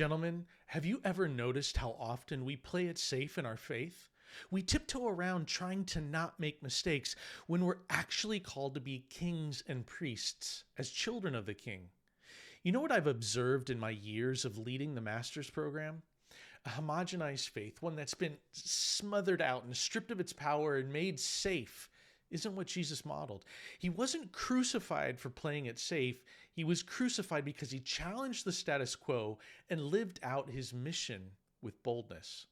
Gentlemen, have you ever noticed how often we play it safe in our faith? We tiptoe around trying to not make mistakes when we're actually called to be kings and priests as children of the King. You know what I've observed in my years of leading the master's program? A homogenized faith, one that's been smothered out and stripped of its power and made safe, isn't what Jesus modeled. He wasn't crucified for playing it safe. He was crucified because he challenged the status quo and lived out his mission with boldness.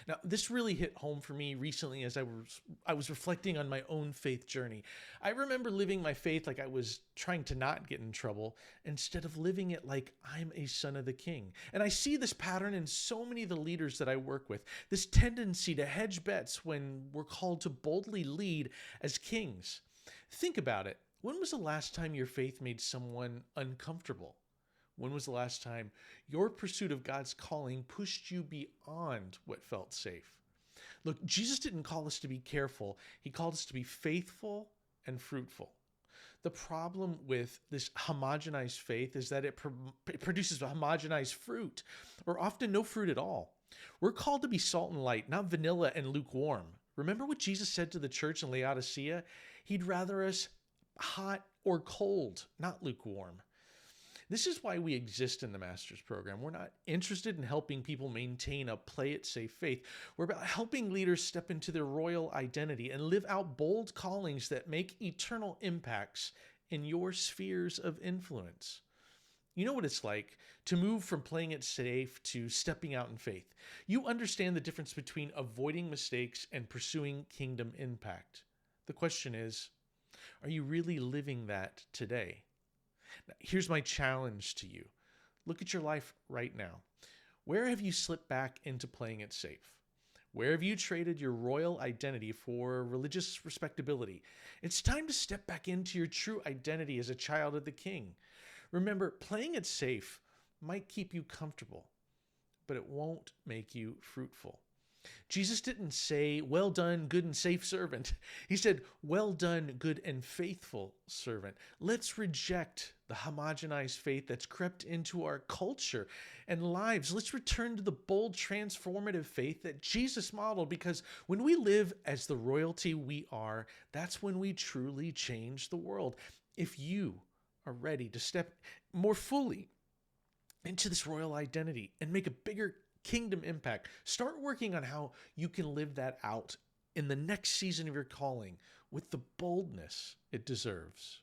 Now, this really hit home for me recently as I was reflecting on my own faith journey. I remember living my faith like I was trying to not get in trouble instead of living it like I'm a son of the King. And I see this pattern in so many of the leaders that I work with, this tendency to hedge bets when we're called to boldly lead as kings. Think about it. When was the last time your faith made someone uncomfortable? When was the last time your pursuit of God's calling pushed you beyond what felt safe? Look, Jesus didn't call us to be careful. He called us to be faithful and fruitful. The problem with this homogenized faith is that it produces a homogenized fruit, or often no fruit at all. We're called to be salt and light, not vanilla and lukewarm. Remember what Jesus said to the church in Laodicea? He'd rather us hot or cold, not lukewarm. This is why we exist in the master's program. We're not interested in helping people maintain a play it safe faith. We're about helping leaders step into their royal identity and live out bold callings that make eternal impacts in your spheres of influence. You know what it's like to move from playing it safe to stepping out in faith. You understand the difference between avoiding mistakes and pursuing kingdom impact. The question is, are you really living that today? Now, here's my challenge to you. Look at your life right now. Where have you slipped back into playing it safe? Where have you traded your royal identity for religious respectability? It's time to step back into your true identity as a child of the King. Remember, playing it safe might keep you comfortable, but it won't make you fruitful. Jesus didn't say, "Well done, good and safe servant." He said, "Well done, good and faithful servant." Let's reject the homogenized faith that's crept into our culture and lives. Let's return to the bold, transformative faith that Jesus modeled, because when we live as the royalty we are, that's when we truly change the world. If you are ready to step more fully into this royal identity and make a bigger kingdom impact, start working on how you can live that out in the next season of your calling with the boldness it deserves.